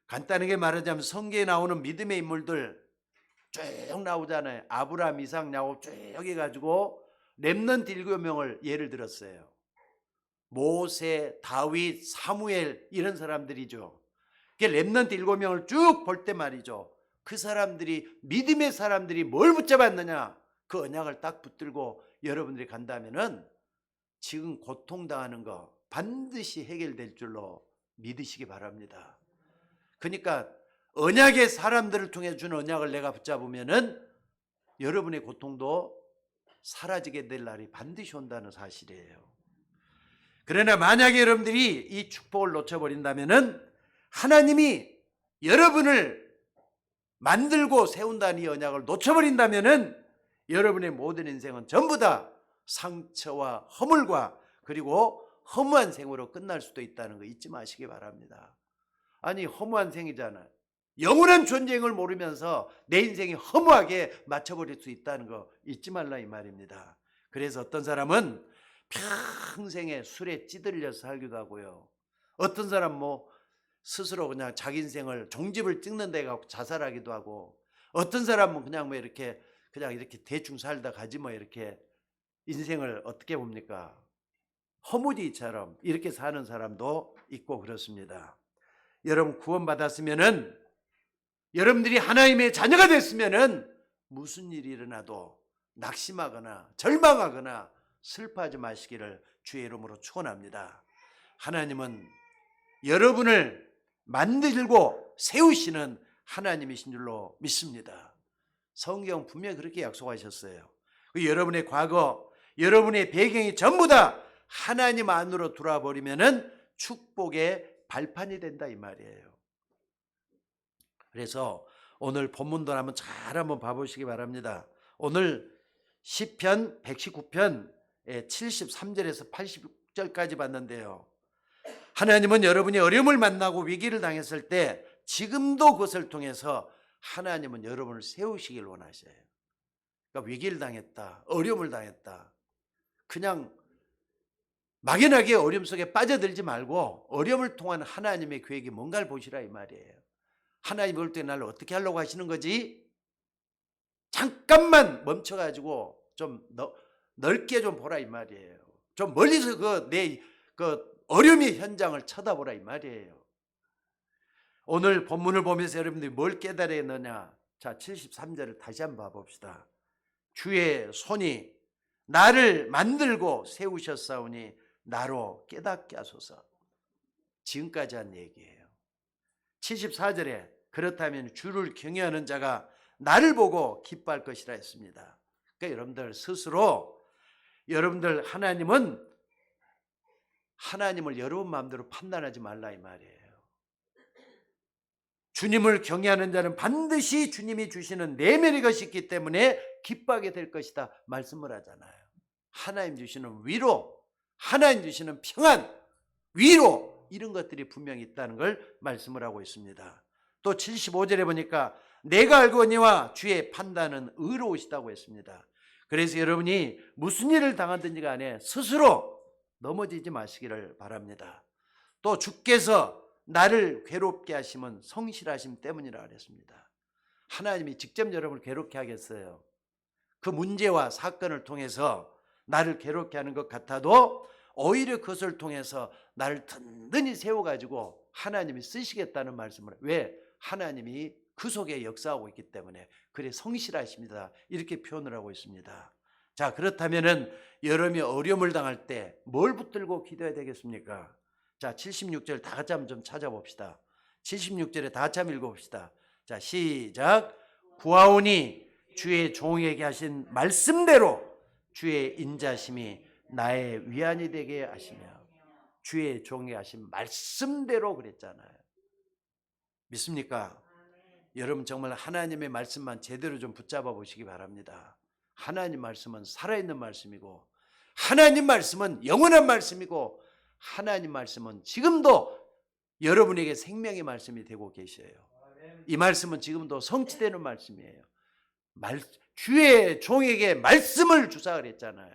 간단하게 말하자면 성경에 나오는 믿음의 인물들 쭉 나오잖아요. 아브라함, 이삭, 야곱 쭉 해가지고 렘넌트 7명을 예를 들었어요. 모세, 다윗, 사무엘 이런 사람들이죠. 렘넌트 7명을 쭉 볼 때 말이죠. 그 사람들이, 믿음의 사람들이 뭘 붙잡았느냐? 그 언약을 딱 붙들고 여러분들이 간다면은 지금 고통당하는 거 반드시 해결될 줄로 믿으시기 바랍니다. 그러니까 언약의 사람들을 통해 준 언약을 내가 붙잡으면은 여러분의 고통도 사라지게 될 날이 반드시 온다는 사실이에요. 그러나 만약에 여러분들이 이 축복을 놓쳐버린다면은 하나님이 여러분을 만들고 세운다는 이 언약을 놓쳐버린다면은 여러분의 모든 인생은 전부 다 상처와 허물과 그리고 허무한 생으로 끝날 수도 있다는 거 잊지 마시기 바랍니다. 아니, 허무한 생이잖아요. 영원한 존재를 모르면서 내 인생이 허무하게 맞춰버릴 수 있다는 거 잊지 말라 이 말입니다. 그래서 어떤 사람은 평생에 술에 찌들려서 살기도 하고요. 어떤 사람 스스로 그냥 자기 인생을 종집을 찍는 데 가고 자살하기도 하고, 어떤 사람은 그냥 이렇게 대충 살다 가지 이렇게 인생을 어떻게 봅니까? 허무지처럼 이렇게 사는 사람도 있고 그렇습니다. 여러분 구원받았으면은, 여러분들이 하나님의 자녀가 됐으면은 무슨 일이 일어나도 낙심하거나 절망하거나 슬퍼하지 마시기를 주의 이름으로 축원합니다. 하나님은 여러분을 만들고 세우시는 하나님이신 줄로 믿습니다. 성경 분명히 그렇게 약속하셨어요. 여러분의 과거, 여러분의 배경이 전부 다 하나님 안으로 들어와 버리면은 축복의 발판이 된다 이 말이에요. 그래서 오늘 본문도 한번 봐보시기 바랍니다. 오늘 시편 119편 73절에서 86절까지 봤는데요. 하나님은 여러분이 어려움을 만나고 위기를 당했을 때 지금도 그것을 통해서 하나님은 여러분을 세우시길 원하셔요. 그러니까 위기를 당했다, 어려움을 당했다, 그냥 막연하게 어려움 속에 빠져들지 말고 어려움을 통한 하나님의 계획이 뭔가를 보시라 이 말이에요. 하나님 올 때 나를 어떻게 하려고 하시는 거지? 잠깐만 멈춰가지고 좀 넓게 좀 보라 이 말이에요. 좀 멀리서 그 어려움의 현장을 쳐다보라 이 말이에요. 오늘 본문을 보면서 여러분들이 뭘 깨달았느냐? 자, 73절을 다시 한번 봐봅시다. 주의 손이 나를 만들고 세우셨사오니 나로 깨닫게 하소서. 지금까지 한 얘기예요. 74절에 그렇다면 주를 경외하는 자가 나를 보고 기뻐할 것이라 했습니다. 그러니까 여러분들 스스로 여러분들 하나님을 여러분 마음대로 판단하지 말라 이 말이에요. 주님을 경외하는 자는 반드시 주님이 주시는 내면의 것이 있기 때문에 기뻐하게 될 것이다 말씀을 하잖아요. 하나님 주시는 위로, 하나님 주시는 평안, 위로 이런 것들이 분명히 있다는 걸 말씀을 하고 있습니다. 또 75절에 보니까 내가 알거니와 주의 판단은 의로우시다고 했습니다. 그래서 여러분이 무슨 일을 당하든지 간에 스스로 넘어지지 마시기를 바랍니다. 또 주께서 나를 괴롭게 하시면 성실하심 때문이라 그랬습니다. 하나님이 직접 여러분을 괴롭게 하겠어요? 그 문제와 사건을 통해서 나를 괴롭게 하는 것 같아도 오히려 그것을 통해서 나를 든든히 세워가지고 하나님이 쓰시겠다는 말씀을, 왜? 하나님이 그 속에 역사하고 있기 때문에 그래 성실하십니다 이렇게 표현을 하고 있습니다. 자, 그렇다면은 여러분이 어려움을 당할 때 뭘 붙들고 기도해야 되겠습니까? 자, 76절 다 같이 한번 좀 찾아봅시다. 76절에 다 같이 한번 읽어봅시다. 자, 시작. 구하오니 주의 종에게 하신 말씀대로 주의 인자심이 나의 위안이 되게 하시며, 주의 종에게 하신 말씀대로 그랬잖아요. 믿습니까? 여러분 정말 하나님의 말씀만 제대로 좀 붙잡아 보시기 바랍니다. 하나님 말씀은 살아있는 말씀이고, 하나님 말씀은 영원한 말씀이고, 하나님 말씀은 지금도 여러분에게 생명의 말씀이 되고 계셔요. 이 말씀은 지금도 성취되는 말씀이에요. 주의 종에게 말씀을 주사 그랬잖아요.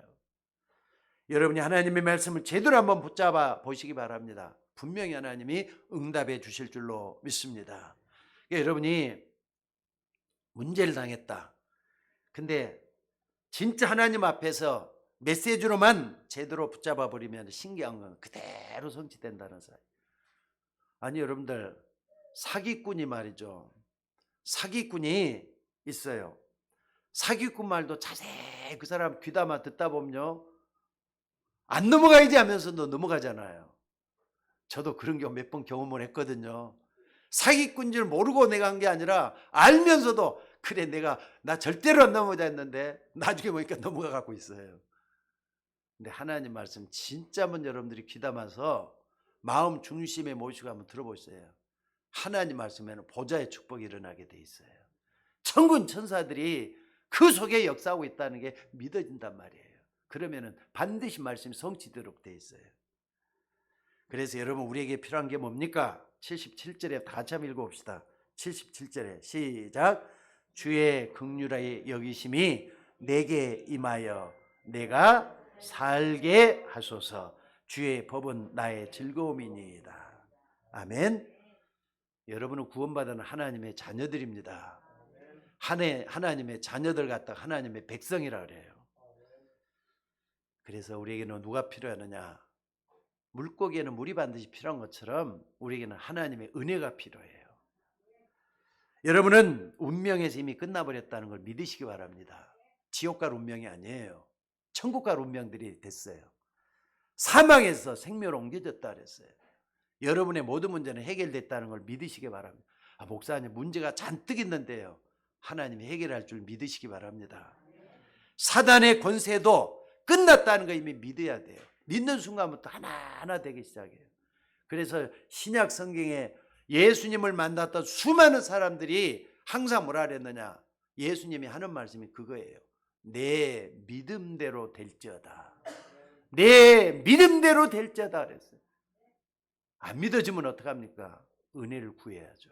여러분이 하나님의 말씀을 제대로 한번 붙잡아 보시기 바랍니다. 분명히 하나님이 응답해 주실 줄로 믿습니다. 그러니까 여러분이 문제를 당했다. 근데 진짜 하나님 앞에서 메시지로만 제대로 붙잡아 버리면 신기한 건 그대로 성취된다는 사실. 아니 여러분들, 사기꾼이 말이죠. 사기꾼이 있어요. 사기꾼 말도 자세히 그 사람 귀담아 듣다 보면요, 안 넘어가야지 하면서도 넘어가잖아요. 저도 그런 경우 몇 번 경험을 했거든요. 사기꾼인 줄 모르고 내가 한 게 아니라 알면서도 그래 나 절대로 안 넘어가자 했는데 나중에 보니까 넘어가 갖고 있어요. 근데 하나님 말씀 진짜 한번 여러분들이 귀담아서 마음 중심에 모시고 한번 들어보세요. 하나님 말씀에는 보좌의 축복이 일어나게 돼 있어요. 천군 천사들이 그 속에 역사하고 있다는 게 믿어진단 말이에요. 그러면은 반드시 말씀이 성취되도록 돼 있어요. 그래서 여러분 우리에게 필요한 게 뭡니까? 77절에 다 같이 한번 읽어봅시다. 77절에 시작. 주의 긍휼하의 여기심이 내게 임하여 내가 살게 하소서. 주의 법은 나의 즐거움이니이다. 아멘. 여러분은 구원받은 하나님의 자녀들입니다. 하나님의 자녀들 갖다 하나님의 백성이라 그래요. 그래서 우리에게는 누가 필요하느냐? 물고기에는 물이 반드시 필요한 것처럼 우리에게는 하나님의 은혜가 필요해요. 여러분은 운명에서 이미 끝나버렸다는 걸 믿으시기 바랍니다. 지옥 갈 운명이 아니에요. 천국 갈 운명들이 됐어요. 사망에서 생명으로 옮겨졌다 그랬어요. 여러분의 모든 문제는 해결됐다는 걸 믿으시기 바랍니다. 목사님 문제가 잔뜩 있는데요, 하나님이 해결할 줄 믿으시기 바랍니다. 사단의 권세도 끝났다는 거 이미 믿어야 돼요. 믿는 순간부터 하나하나 되기 시작해요. 그래서 신약 성경에 예수님을 만났던 수많은 사람들이 항상 뭐라 그랬느냐? 예수님이 하는 말씀이 그거예요. 내 믿음대로 될지어다. 내 믿음대로 될지어다 그랬어요. 안 믿어지면 어떡합니까? 은혜를 구해야죠.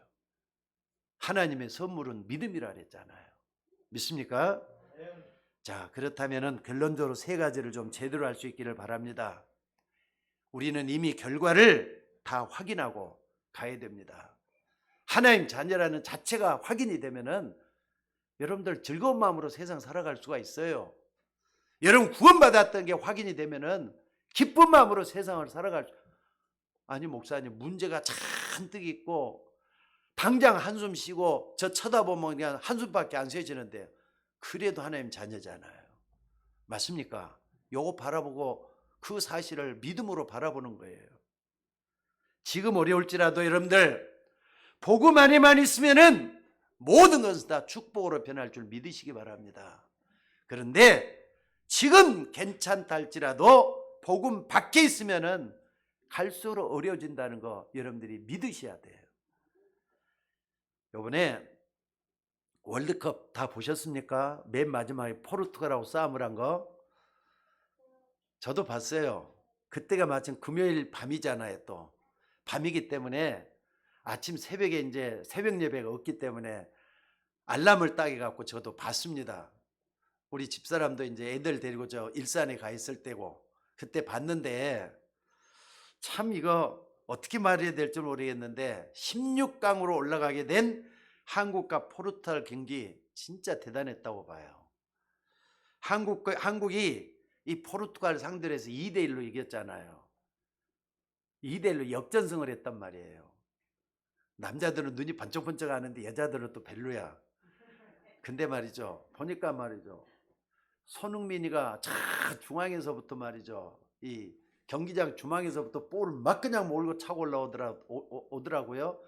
하나님의 선물은 믿음이라 그랬잖아요. 믿습니까? 자, 그렇다면 결론적으로 세 가지를 좀 제대로 할 수 있기를 바랍니다. 우리는 이미 결과를 다 확인하고 가야 됩니다. 하나님 자녀라는 자체가 확인이 되면은 여러분들 즐거운 마음으로 세상 살아갈 수가 있어요. 여러분 구원받았던 게 확인이 되면은 기쁜 마음으로 세상을 살아갈 수. 아니 목사님 문제가 잔뜩 있고 당장 한숨 쉬고 저 쳐다보면 그냥 한숨밖에 안 쉬어지는데 그래도 하나님 자녀잖아요. 맞습니까? 요거 바라보고 그 사실을 믿음으로 바라보는 거예요. 지금 어려울지라도 여러분들 복음 안에만 있으면은 모든 것은 다 축복으로 변할 줄 믿으시기 바랍니다. 그런데 지금 괜찮다 할지라도 복음 밖에 있으면은 갈수록 어려워진다는 거 여러분들이 믿으셔야 돼요. 이번에 월드컵 다 보셨습니까? 맨 마지막에 포르투갈하고 싸움을 한 거 저도 봤어요. 그때가 마침 금요일 밤이잖아요. 또 밤이기 때문에 아침 새벽에 이제 새벽 예배가 없기 때문에 알람을 딱 해갖고 저도 봤습니다. 우리 집사람도 이제 애들 데리고 저 일산에 가 있을 때고 그때 봤는데 참 이거 어떻게 말해야 될지 모르겠는데 16강으로 올라가게 된 한국과 포르투갈 경기 진짜 대단했다고 봐요. 한국이 이 포르투갈 상대로 해서 2대1로 이겼잖아요. 2대1로 역전승을 했단 말이에요. 남자들은 눈이 번쩍번쩍 하는데 여자들은 또 별로야. 근데 말이죠. 보니까 말이죠. 손흥민이가 자 중앙에서부터 말이죠. 이 경기장 중앙에서부터 볼을 막 그냥 몰고 차고 올라오더라고요.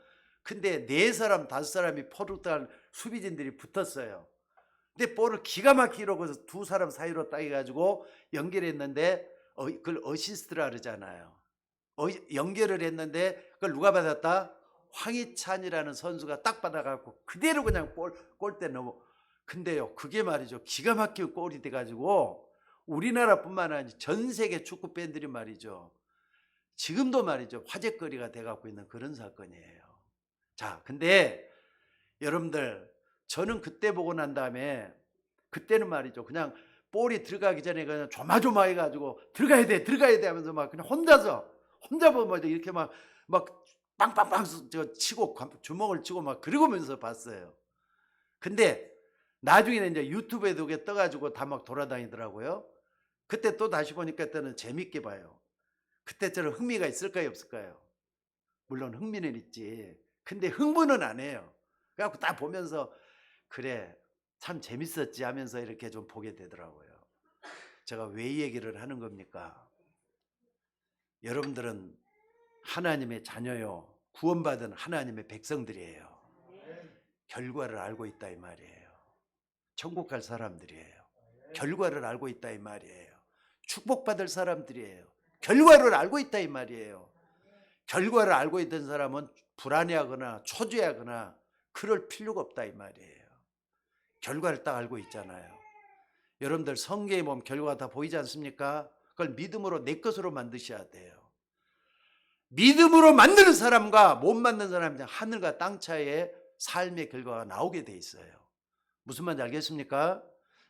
근데 4사람 5사람이 포르투갈 수비진들이 붙었어요. 근데 볼을 기가 막히게 거기서 2사람 사이로 따해가지고 연결했는데 그걸 어시스트라 그러잖아요. 연결을 했는데 그걸 누가 받았다? 황희찬이라는 선수가 딱 받아갖고 그대로 그냥 골대 넣어. 근데요 그게 말이죠 기가 막히게 골이 돼가지고 우리나라뿐만 아니라 전 세계 축구 팬들이 말이죠 지금도 말이죠 화제거리가 돼갖고 있는 그런 사건이에요. 자 근데 여러분들 저는 그때 보고 난 다음에 그때는 말이죠 그냥 볼이 들어가기 전에 그냥 조마조마해 가지고 들어가야 돼 하면서 막 그냥 혼자 보면 이렇게 막 빵빵빵 저 치고 주먹을 치고 막 그러면서 봤어요. 근데 나중에는 이제 유튜브에도 그게 떠가지고 다 막 돌아다니더라고요. 그때 또 다시 보니까 그때는 재밌게 봐요. 그때처럼 흥미가 있을까요 없을까요? 물론 흥미는 있지. 근데 흥분은 안 해요. 그래갖고 딱 보면서 그래 참 재밌었지 하면서 이렇게 좀 보게 되더라고요. 제가 왜 이 얘기를 하는 겁니까? 여러분들은 하나님의 자녀요. 구원받은 하나님의 백성들이에요. 결과를 알고 있다 이 말이에요. 천국 갈 사람들이에요. 결과를 알고 있다 이 말이에요. 축복받을 사람들이에요. 결과를 알고 있다 이 말이에요. 결과를 알고 있던 사람은 불안해하거나 초조해하거나 그럴 필요가 없다 이 말이에요. 결과를 딱 알고 있잖아요. 여러분들 성경에 보면 결과가 다 보이지 않습니까? 그걸 믿음으로 내 것으로 만드셔야 돼요. 믿음으로 만드는 사람과 못 만드는 사람이 하늘과 땅 차이의 삶의 결과가 나오게 돼 있어요. 무슨 말인지 알겠습니까?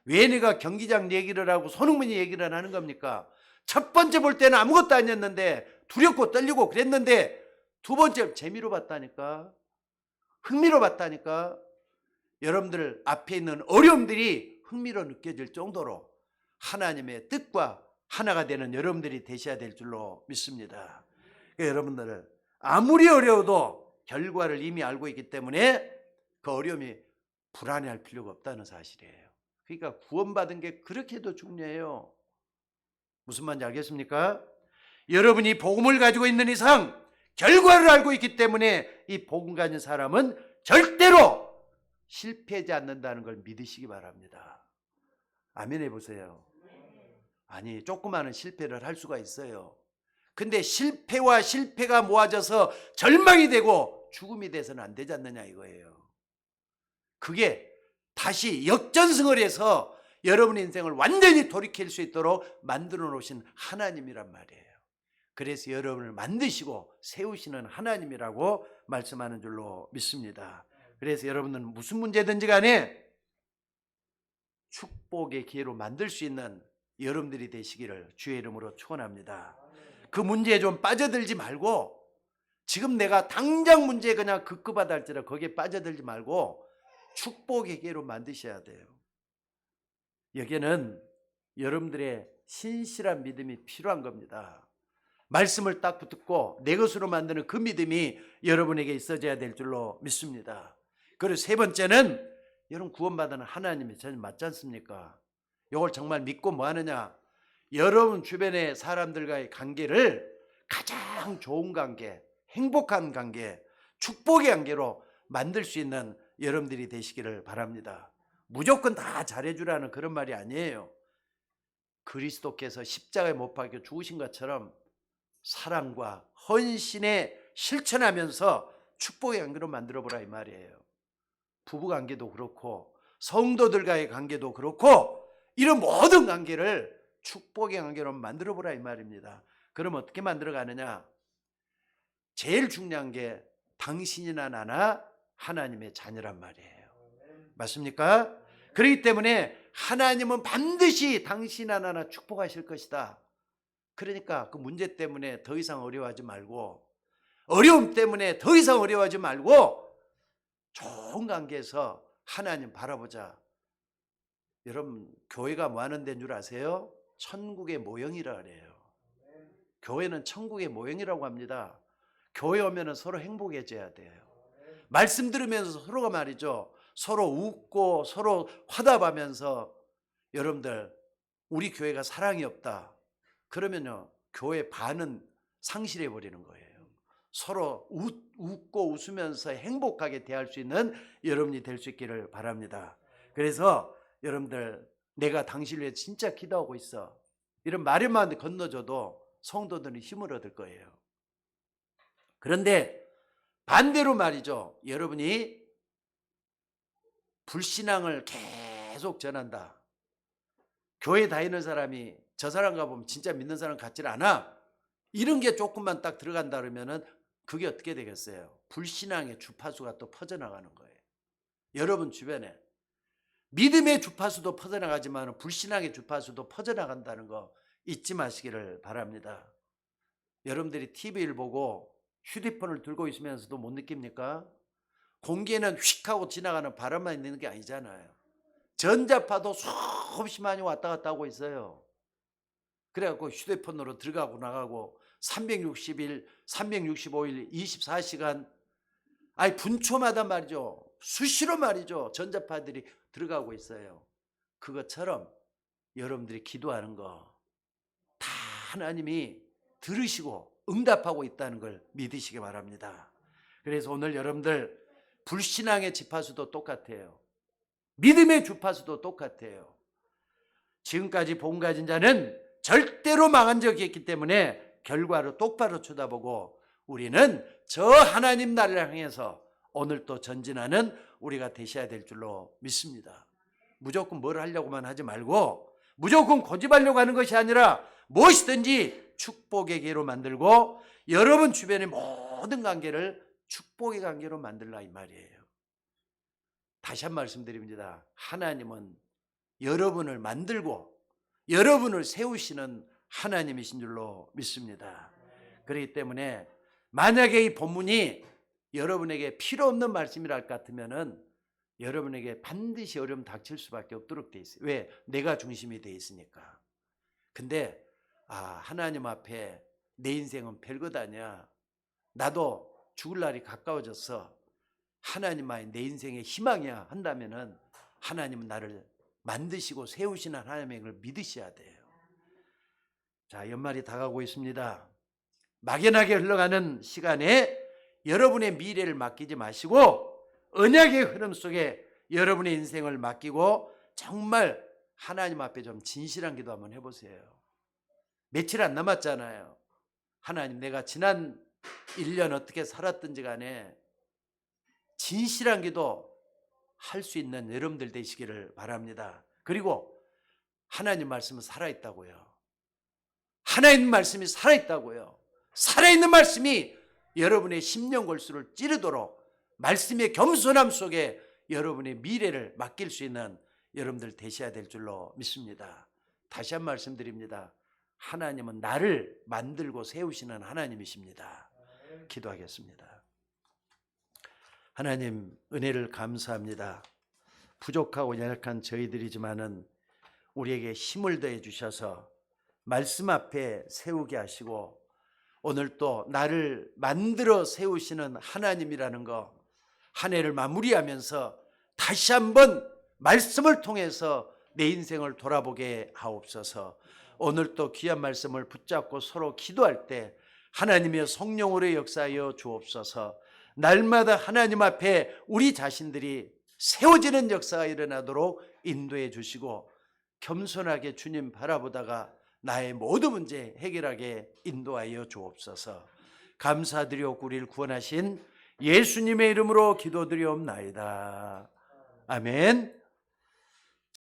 왜 내가 경기장 얘기를 하고 손흥민이 얘기를 하는 겁니까? 첫 번째 볼 때는 아무것도 아니었는데 두렵고 떨리고 그랬는데 두 번째 재미로 봤다니까. 흥미로 봤다니까. 여러분들 앞에 있는 어려움들이 흥미로 느껴질 정도로 하나님의 뜻과 하나가 되는 여러분들이 되셔야 될 줄로 믿습니다. 여러분들 아무리 어려워도 결과를 이미 알고 있기 때문에 그 어려움이 불안해할 필요가 없다는 사실이에요. 그러니까 구원받은 게 그렇게도 중요해요. 무슨 말인지 알겠습니까? 여러분이 복음을 가지고 있는 이상 결과를 알고 있기 때문에 이 복음 가진 사람은 절대로 실패하지 않는다는 걸 믿으시기 바랍니다. 아멘 해보세요. 아니 조그마한 실패를 할 수가 있어요. 근데 실패와 실패가 모아져서 절망이 되고 죽음이 돼서는 안 되지 않느냐 이거예요. 그게 다시 역전승을 해서 여러분의 인생을 완전히 돌이킬 수 있도록 만들어 놓으신 하나님이란 말이에요. 그래서 여러분을 만드시고 세우시는 하나님이라고 말씀하는 줄로 믿습니다. 그래서 여러분은 무슨 문제든지 간에 축복의 기회로 만들 수 있는 여러분들이 되시기를 주의 이름으로 축원합니다. 그 문제에 좀 빠져들지 말고 지금 내가 당장 문제에 그냥 급급하다 할지라도 거기에 빠져들지 말고 축복의 기회로 만드셔야 돼요. 여기는 여러분들의 신실한 믿음이 필요한 겁니다. 말씀을 딱 붙잡고 내 것으로 만드는 그 믿음이 여러분에게 있어져야 될 줄로 믿습니다. 그리고 세 번째는 여러분 구원받은 하나님이 전혀 맞지 않습니까? 이걸 정말 믿고 뭐 하느냐? 여러분 주변의 사람들과의 관계를 가장 좋은 관계, 행복한 관계, 축복의 관계로 만들 수 있는 여러분들이 되시기를 바랍니다. 무조건 다 잘해주라는 그런 말이 아니에요. 그리스도께서 십자가에 못 박혀 죽으신 것처럼 사랑과 헌신에 실천하면서 축복의 관계로 만들어보라 이 말이에요. 부부관계도 그렇고 성도들과의 관계도 그렇고 이런 모든 관계를 축복의 관계로 만들어보라 이 말입니다. 그럼 어떻게 만들어가느냐? 제일 중요한 게 당신이나 나나 하나님의 자녀란 말이에요. 맞습니까? 그렇기 때문에 하나님은 반드시 당신이나 나나 축복하실 것이다. 그러니까 그 문제 때문에 더 이상 어려워하지 말고, 어려움 때문에 더 이상 어려워하지 말고 좋은 관계에서 하나님 바라보자. 여러분 교회가 뭐 하는 데인 줄 아세요? 천국의 모형이라 그래요. 교회는 천국의 모형이라고 합니다. 교회 오면 서로 행복해져야 돼요. 말씀 들으면서 서로가 말이죠, 서로 웃고 서로 화답하면서, 여러분들 우리 교회가 사랑이 없다 그러면요 교회 반은 상실해 버리는 거예요. 서로 웃고 웃으면서 행복하게 대할 수 있는 여러분이 될 수 있기를 바랍니다. 그래서 여러분들 내가 당신을 위해 진짜 기도하고 있어 이런 말만 건너줘도 성도들은 힘을 얻을 거예요. 그런데 반대로 말이죠, 여러분이 불신앙을 계속 전한다. 교회 다니는 사람이 저 사람과 보면 진짜 믿는 사람 같지 않아. 이런 게 조금만 딱 들어간다 그러면은 그게 어떻게 되겠어요? 불신앙의 주파수가 또 퍼져나가는 거예요. 여러분 주변에 믿음의 주파수도 퍼져나가지만 불신앙의 주파수도 퍼져나간다는 거 잊지 마시기를 바랍니다. 여러분들이 TV를 보고 휴대폰을 들고 있으면서도 못 느낍니까? 공기에는 휙 하고 지나가는 바람만 있는 게 아니잖아요. 전자파도 수없이 많이 왔다 갔다 하고 있어요. 그래갖고 휴대폰으로 들어가고 나가고 360일, 365일, 24시간 아니 분초마다 말이죠, 수시로 말이죠, 전자파들이 들어가고 있어요. 그것처럼 여러분들이 기도하는 거 다 하나님이 들으시고 응답하고 있다는 걸 믿으시기 바랍니다. 그래서 오늘 여러분들 불신앙의 지파수도 똑같아요. 믿음의 주파수도 똑같아요. 지금까지 본 가진 자는 절대로 망한 적이 없기 때문에 결과를 똑바로 쳐다보고 우리는 저 하나님 나라를 향해서 오늘 또 전진하는 우리가 되셔야 될 줄로 믿습니다. 무조건 뭘 하려고만 하지 말고 무조건 고집하려고 하는 것이 아니라 무엇이든지 축복의 기회로 만들고 여러분 주변의 모든 관계를 축복의 관계로 만들라 이 말이에요. 다시 한 말씀드립니다. 하나님은 여러분을 만들고 여러분을 세우시는 하나님이신 줄로 믿습니다. 그렇기 때문에 만약에 이 본문이 여러분에게 필요 없는 말씀이라 할 것 같으면은 여러분에게 반드시 어려움 닥칠 수밖에 없도록 돼 있어요. 왜? 내가 중심이 돼 있으니까. 근데 하나님 앞에 내 인생은 별것 아니야. 나도 죽을 날이 가까워졌어. 하나님만이 내 인생의 희망이야 한다면은 하나님은 나를 만드시고 세우시는 하나님의 걸 믿으셔야 돼요. 자, 연말이 다가오고 있습니다. 막연하게 흘러가는 시간에 여러분의 미래를 맡기지 마시고 언약의 흐름 속에 여러분의 인생을 맡기고 정말 하나님 앞에 좀 진실한 기도 한번 해보세요. 며칠 안 남았잖아요. 하나님, 내가 지난 1년 어떻게 살았든지 간에 진실한 기도 할 수 있는 여러분들 되시기를 바랍니다. 그리고 하나님 말씀은 살아있다고요. 하나님 말씀이 살아있다고요. 살아있는 말씀이 여러분의 심령 골수를 찌르도록 말씀의 겸손함 속에 여러분의 미래를 맡길 수 있는 여러분들 되셔야 될 줄로 믿습니다. 다시 한 말씀드립니다. 하나님은 나를 만들고 세우시는 하나님이십니다. 기도하겠습니다. 하나님, 은혜를 감사합니다. 부족하고 연약한 저희들이지만은 우리에게 힘을 더해 주셔서 말씀 앞에 세우게 하시고 오늘 또 나를 만들어 세우시는 하나님이라는 거, 한 해를 마무리하면서 다시 한번 말씀을 통해서 내 인생을 돌아보게 하옵소서. 오늘 또 귀한 말씀을 붙잡고 서로 기도할 때 하나님의 성령으로 역사하여 주옵소서. 날마다 하나님 앞에 우리 자신들이 세워지는 역사가 일어나도록 인도해 주시고 겸손하게 주님 바라보다가 나의 모든 문제 해결하게 인도하여 주옵소서. 감사드리옵고 우리를 구원하신 예수님의 이름으로 기도드리옵나이다. 아멘.